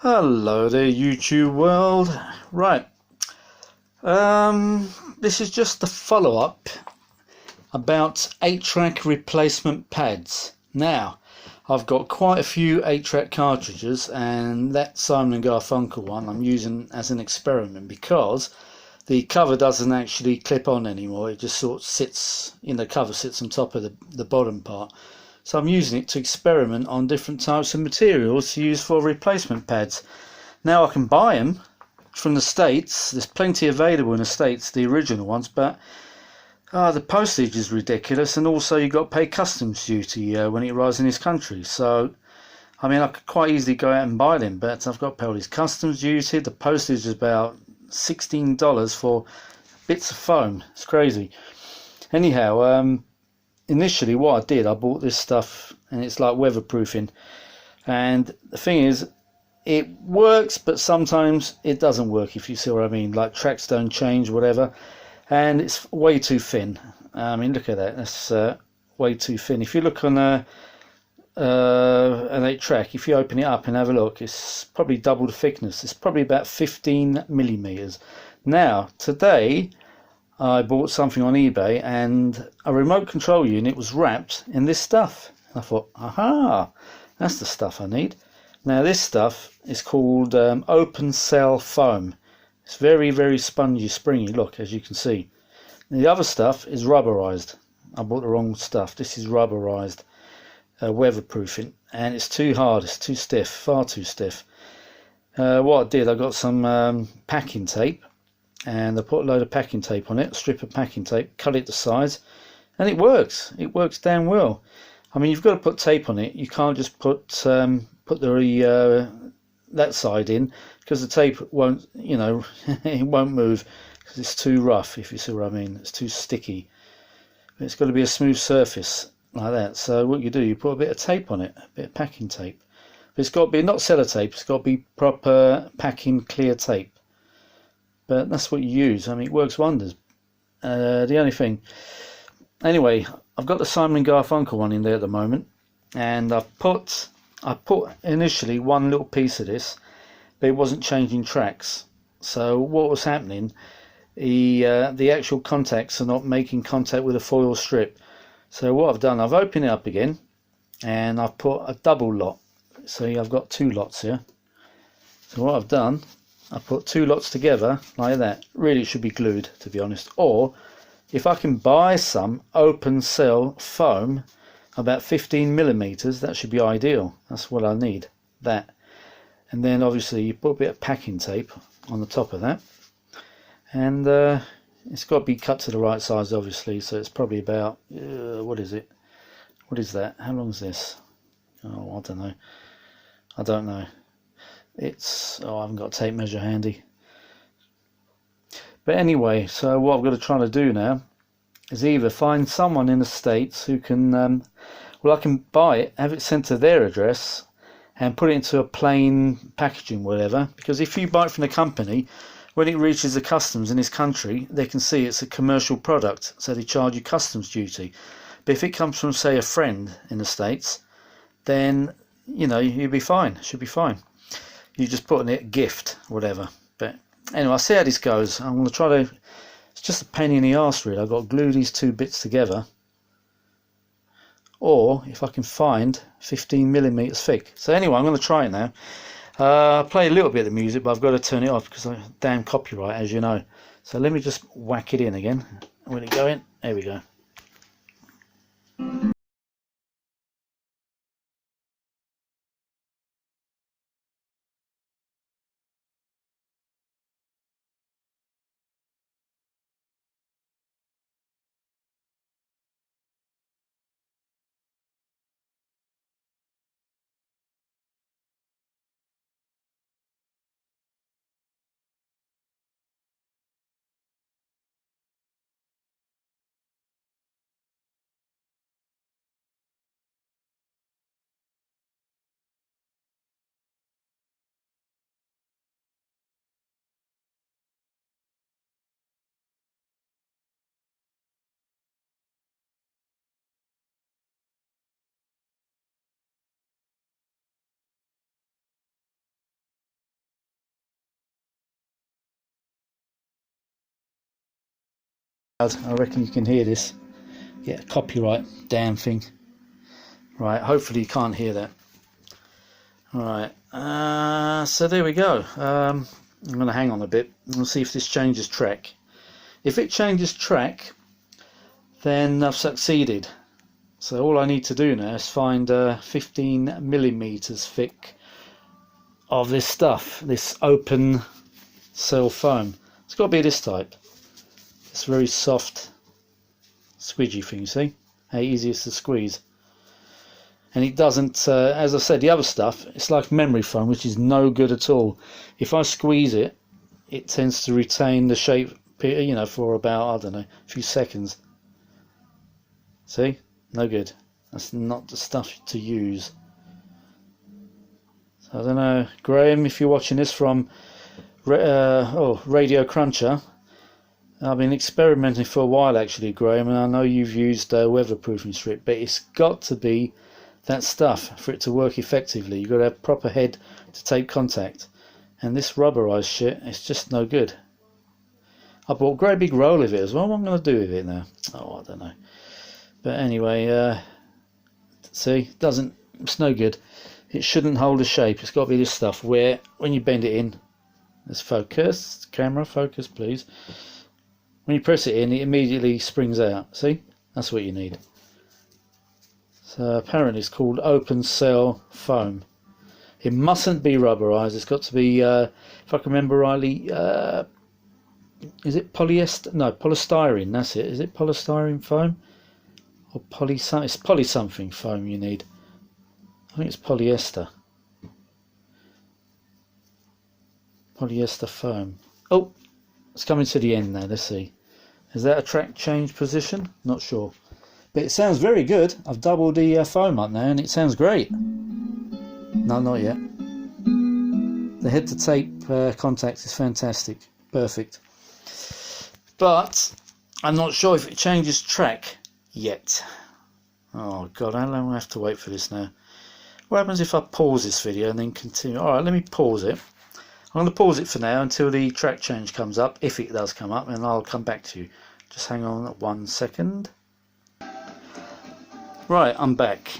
Hello there, YouTube world. Right, this is just the follow-up about 8-track replacement pads. Now, I've got quite a few 8-track cartridges, and that Simon and Garfunkel one I'm using as an experiment because the cover doesn't actually clip on anymore. It just sort of sits, the cover sits on top of the bottom part. So I'm using it to experiment on different types of materials to use for replacement pads. Now I can buy them from the States. There's plenty available in the States, the original ones, but the postage is ridiculous, and also you've got to pay customs duty when it arrives in this country. So I mean, I could quite easily go out and buy them, but I've got to pay all this customs duty. The postage is about $16 for bits of foam. It's crazy. Anyhow, initially what I did, I bought this stuff, and it's like weatherproofing, and the thing is, it works, but sometimes it doesn't work, if you see what I mean. Like tracks don't change, whatever, and it's way too thin. I mean, look at that, that's way too thin. If you look on an 8-track, if you open it up and have a look, it's probably double the thickness. It's probably about 15 millimeters. Now today I bought something on eBay, and a remote control unit was wrapped in this stuff. I thought, aha, that's the stuff I need. Now this stuff is called open cell foam. It's very, very spongy, springy, look, as you can see. The other stuff is rubberized. I bought the wrong stuff. This is rubberized weatherproofing, and it's too hard, it's too stiff, far too stiff. What I did, I got some packing tape, and I put a load of packing tape on it, a strip of packing tape, cut it to size, and it works damn well. I mean, you've got to put tape on it. You can't just put the that side in, because the tape won't, it won't move, because it's too rough, if you see what I mean. It's too sticky. It's got to be a smooth surface like that. So what you do, you put a bit of tape on it, a bit of packing tape. But it's got to be not sellotape, it's got to be proper packing clear tape. But that's what you use. I mean, it works wonders. The only thing, anyway, I've got the Simon and Garfunkel one in there at the moment, and I put initially one little piece of this, but it wasn't changing tracks. So what was happening, the actual contacts are not making contact with the foil strip. So what I've done, I've opened it up again, and I've put a double lot. So I've got two lots here. So what I've done, I put two lots together like that. Really, it should be glued, to be honest. Or if I can buy some open cell foam, about 15 millimeters, that should be ideal. That's what I need, that. And then obviously you put a bit of packing tape on the top of that, and it's got to be cut to the right size, obviously. So it's probably about what is it, what is that, how long is this? Oh, I don't know. It's, I haven't got a tape measure handy. But anyway, so what I've got to try to do now is either find someone in the States who can, well, I can buy it, have it sent to their address, and put it into a plain packaging, whatever. Because if you buy it from the company, when it reaches the customs in this country, they can see it's a commercial product, so they charge you customs duty. But if it comes from, say, a friend in the States, then, you'll be fine, should be fine. You just put in it gift, whatever. But anyway, I'll see how this goes. I'm going to try to, it's just a pain in the arse really. I've got to glue these two bits together, or if I can find 15 millimeters thick. So anyway, I'm going to try it now. I'll play a little bit of the music, but I've got to turn it off because I damn copyright, as you know. So let me just whack it in again. Will it go in? There we go. I reckon you can hear this. Get a copyright damn thing. Right, hopefully you can't hear that. Alright, so there we go. I'm going to hang on a bit and we'll see if this changes track. If it changes track, then I've succeeded. So all I need to do now is find 15 millimeters thick of this stuff, this open cell foam. It's got to be this type. It's very soft, squidgy thing, see? How easy it is to squeeze. And it doesn't, as I said, the other stuff, it's like memory foam, which is no good at all. If I squeeze it, it tends to retain the shape, you know, for about, I don't know, a few seconds. See? No good. That's not the stuff to use. So I don't know, Graham, if you're watching this from Radio Cruncher, I've been experimenting for a while actually, Graham, and I know you've used weatherproofing strip, but it's got to be that stuff for it to work effectively. You've got to have proper head to tape contact, and this rubberized shit, it's just no good. I bought a great big roll of it as well. What am I going to do with it now? Oh, I don't know. But anyway, see, it's no good. It shouldn't hold a shape. It's got to be this stuff where when you bend it in, let's focus, camera focus please. When you press it in, it immediately springs out. See, that's what you need. So apparently it's called open cell foam. It mustn't be rubberized. It's got to be, if I can remember rightly, is it polyester? No, polystyrene. That's it. Is it polystyrene foam? Or it's poly something foam you need. I think it's polyester. Polyester foam. Oh, it's coming to the end now. Let's see. Is that a track change position? Not sure. But it sounds very good. I've doubled the foam up now and it sounds great. No, not yet. The head to tape contact is fantastic. Perfect. But I'm not sure if it changes track yet. Oh god, how long do I have to wait for this now? What happens if I pause this video and then continue? Alright, let me pause it. I'm going to pause it for now until the track change comes up, if it does come up, and I'll come back to you. Just hang on 1 second. Right, I'm back.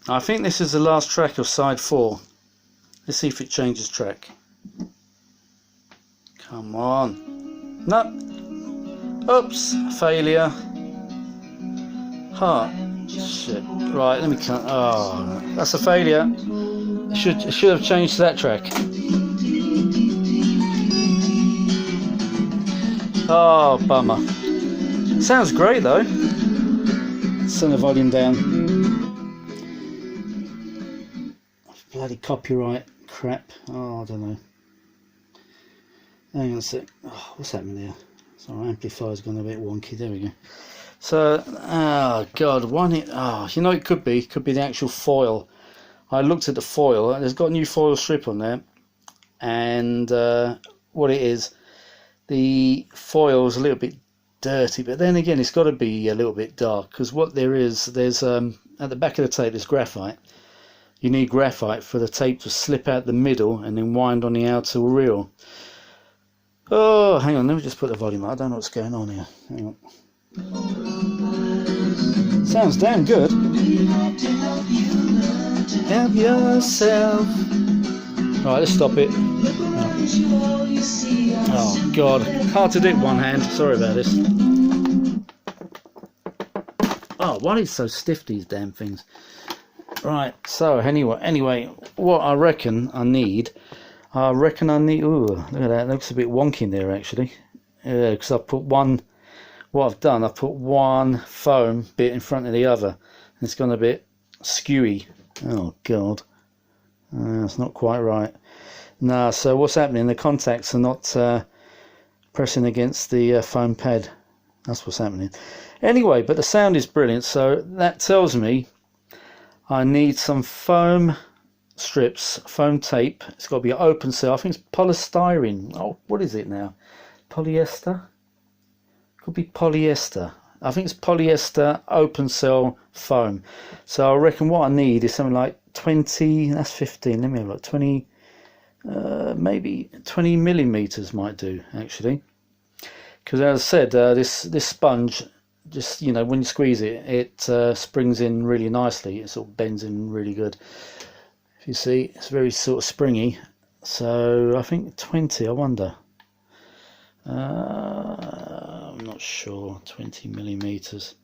I think this is the last track of side 4. Let's see if it changes track. Come on. No. Oops, failure. Huh. Shit. Right, let me cut. Oh, that's a failure. It should have changed to that track. Oh, bummer. Sounds great though. Let's turn the volume down. Bloody copyright crap. Oh, I don't know. Hang on a sec. Oh, what's happening there? Sorry, amplifier's gone a bit wonky. There we go. So, oh god, you know, it could be the actual foil. I looked at the foil. There's got a new foil strip on there, and what it is, the foil's a little bit dirty, but then again, it's got to be a little bit dark, because what there's at the back of the tape, there's graphite. You need graphite for the tape to slip out the middle and then wind on the outer reel. Oh, hang on, let me just put the volume up. I don't know what's going on here. Hang on. Sounds damn good. Help yourself. Right, let's stop it. Oh god, hard to do with one hand. Sorry about this. Oh, why are they so stiff, these damn things? Right, so anyway, what I reckon I need. Ooh, look at that. It looks a bit wonky in there actually. Yeah, because I put one. What I've done, I've put one foam bit in front of the other, and it's gone a bit skewy. Oh god, that's not quite right. No, so what's happening? The contacts are not pressing against the foam pad. That's what's happening. Anyway, but the sound is brilliant, so that tells me I need some foam strips, foam tape. It's got to be open cell. I think it's polystyrene. Oh, what is it now? Polyester? Could be polyester. I think it's polyester open cell foam. So I reckon what I need is something like 20, that's 15, let me have a look, 20, maybe 20 millimeters might do actually. because as I said, this sponge, just, you know, when you squeeze it, it springs in really nicely. It sort of bends in really good. If you see, it's very sort of springy. So I think 20, I wonder. I'm not sure. 20 millimeters.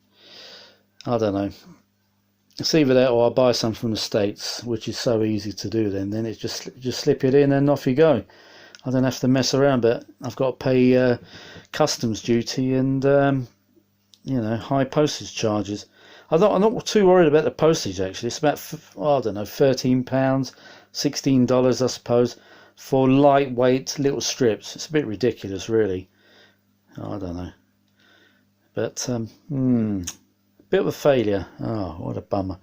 I don't know. It's either that or I buy some from the States, which is so easy to do. Then it's just slip it in and off you go. I don't have to mess around, but I've got to pay customs duty and you know, high postage charges. I'm not too worried about the postage actually. It's about, I don't know, £13, $16 I suppose for lightweight little strips. It's a bit ridiculous really. I don't know, but bit of a failure. Oh, what a bummer.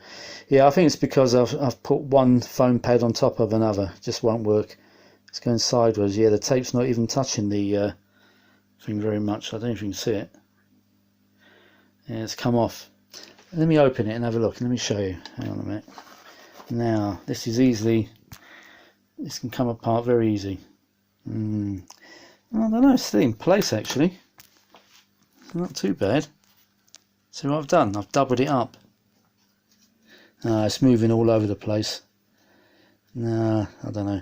Yeah, I think it's because I've put one foam pad on top of another. It just won't work. It's going sideways. Yeah, the tape's not even touching the thing very much. I don't know if you can see it. Yeah, it's come off. Let me open it and have a look. Let me show you. Hang on a minute. Now, this is easily, this can come apart very easy. I don't know, it's still in place actually. It's not too bad. See what I've done? I've doubled it up. It's moving all over the place. I don't know.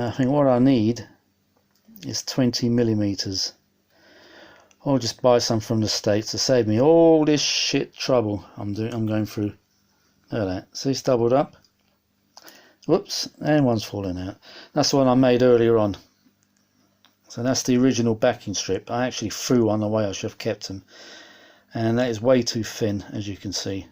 I think what I need is 20 millimeters. I'll just buy some from the States to save me all this shit trouble I'm going through. Look at that. See, it's doubled up. Whoops, and one's fallen out. That's the one I made earlier on. So that's the original backing strip. I actually threw one away. I should have kept them. And that is way too thin, as you can see.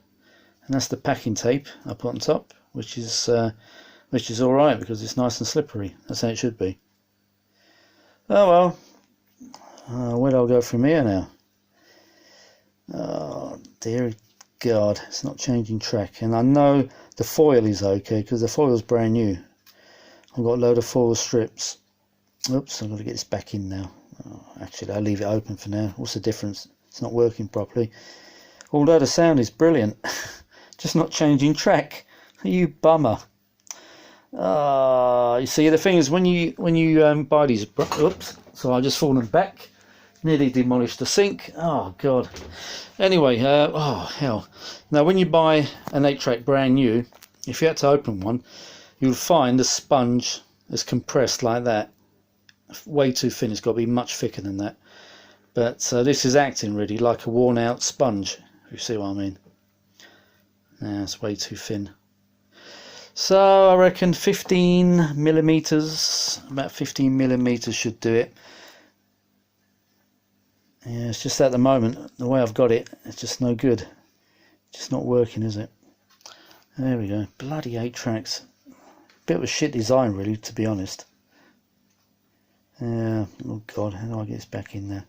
And that's the packing tape I put on top, which is all right because it's nice and slippery. That's how it should be. Oh well. Where do I go from here now? Oh dear God, it's not changing track. And I know the foil is okay because the foil's brand new. I've got a load of foil strips. Oops, I've got to get this back in now. Oh, actually, I'll leave it open for now. What's the difference? It's not working properly. Although the sound is brilliant, just not changing track. You bummer. You see, the thing is, when you buy these, oops, so I just fallen back, nearly demolished the sink. Oh God. Anyway, oh hell. Now, when you buy an 8-track brand new, if you had to open one, you'll find the sponge is compressed like that. Way too thin. It's got to be much thicker than that. But this is acting really like a worn out sponge, if you see what I mean. Yeah, it's way too thin. So I reckon 15 millimeters, about 15 millimeters should do it. Yeah, it's just at the moment, the way I've got it, it's just no good. Just not working, is it? There we go. Bloody 8 tracks. Bit of a shit design really, to be honest. Yeah, oh God, how do I get this back in there?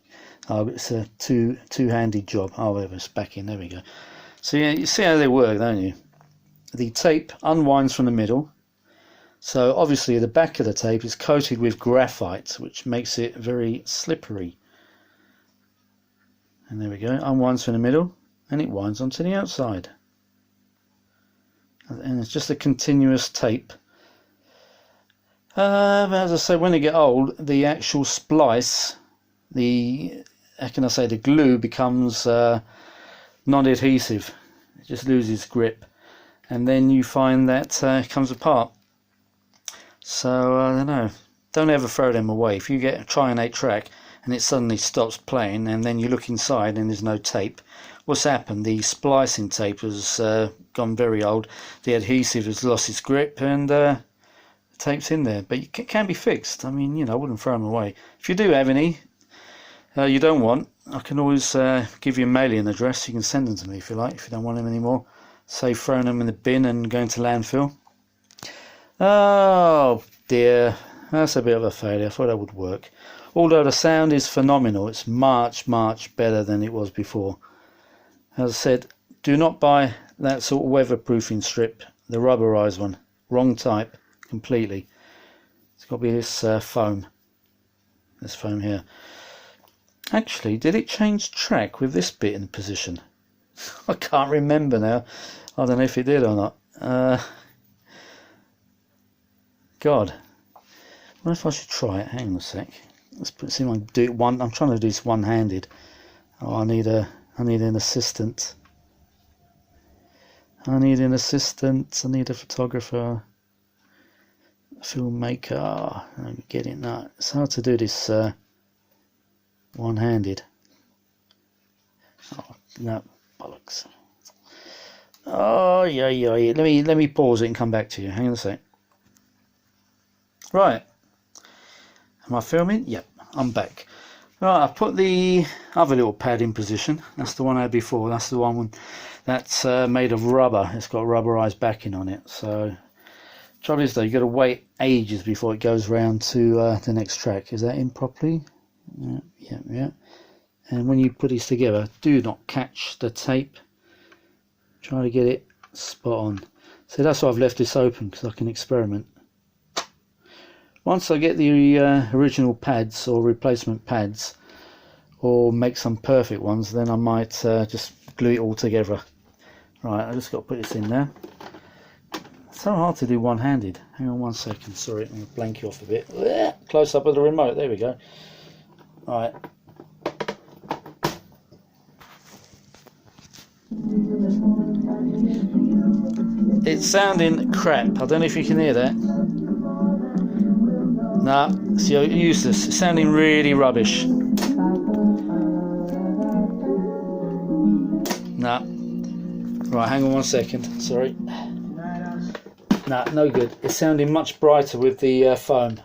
Oh, it's a two-handed job. Oh, there, it's back in. There we go. So yeah, you see how they work, don't you? The tape unwinds from the middle. So obviously the back of the tape is coated with graphite, which makes it very slippery. And there we go. Unwinds from the middle, and it winds onto the outside. And it's just a continuous tape. As I say, when they get old, the actual splice, how can I say, the glue becomes non-adhesive. It just loses grip, and then you find that it comes apart. So I don't know. Don't ever throw them away. If you try an 8-track and it suddenly stops playing, and then you look inside and there's no tape, what's happened? The splicing tape has gone very old. The adhesive has lost its grip, and tape's in there, but it can be fixed. I mean, you know, I wouldn't throw them away. If you do have any you don't want, I can always give you a mailing address. You can send them to me if you like, if you don't want them anymore. Save throwing them in the bin and going to landfill. Oh dear, that's a bit of a failure. I thought that would work. Although the sound is phenomenal, it's much better than it was before. As I said, do not buy that sort of weatherproofing strip, the rubberized one. Wrong type. Completely. It's got to be this foam. This foam here. Actually, did it change track with this bit in position? I can't remember now. I don't know if it did or not. God. I wonder if I should try it. Hang on a sec. See if I can do it one. I'm trying to do this one-handed. Oh, I need an assistant. I need an assistant. I need a photographer, a filmmaker. Let me get in that. It's hard to do this one-handed. Oh no, bollocks. Oh yeah. Let me pause it and come back to you. Hang on a sec. Right. Am I filming? Yep, I'm back. Right, I've put the other little pad in position. That's the one I had before. That's the one that's made of rubber. It's got rubberized backing on it. So, trouble is though, you've got to wait ages before it goes round to the next track. Is that in properly? Yeah. And when you put these together, do not catch the tape. Try to get it spot on. So that's why I've left this open, because I can experiment. Once I get the original pads or replacement pads, or make some perfect ones, then I might just glue it all together. Right, I just got to put this in there. It's so hard to do one-handed. Hang on 1 second, sorry, I'm going to blank you off a bit. Close up of the remote, there we go. Right. It's sounding crap, I don't know if you can hear that. Nah, it's useless. It's sounding really rubbish. Nah. Right, hang on 1 second. Sorry. Nah, no good. It's sounding much brighter with the foam.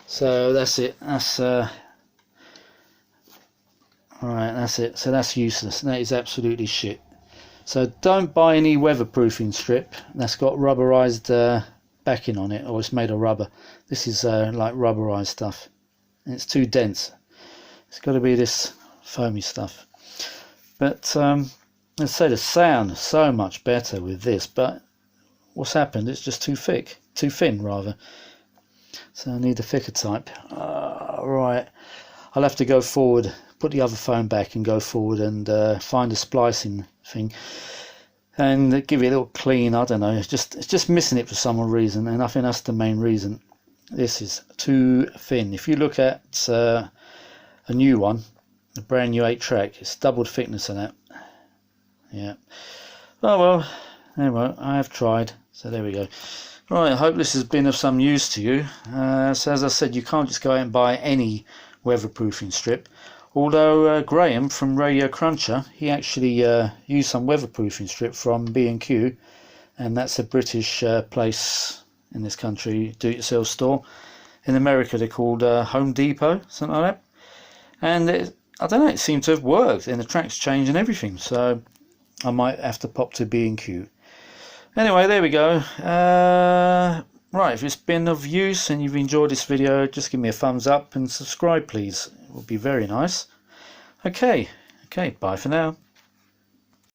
So that's it. That's alright, that's it. So that's useless. That is absolutely shit. So don't buy any weatherproofing strip that's got rubberized backing on it, or it's made of rubber. This is like rubberized stuff, and it's too dense. It's got to be this foamy stuff. But let's say the sound is so much better with this, but what's happened, it's just too thick, too thin rather. So I need a thicker type. Right, I'll have to go forward, put the other phone back and go forward and find a splicing thing and give it a little clean. I don't know, it's just missing it for some reason, and I think that's the main reason. This is too thin. If you look at a new one, a brand new 8-track, it's double the thickness of that. Yeah. Oh well, anyway, I have tried, so there we go. Right, I hope this has been of some use to you. So as I said, you can't just go out and buy any weatherproofing strip. Although Graham from Radio Cruncher, he actually used some weatherproofing strip from B&Q, and that's a British place in this country, do-it-yourself store. In America they're called Home Depot, something like that. And I don't know, it seemed to have worked, and the track's changed and everything, so I might have to pop to B&Q. Anyway, there we go. Right, if it's been of use and you've enjoyed this video, just give me a thumbs up and subscribe please. It would be very nice. Okay, bye for now.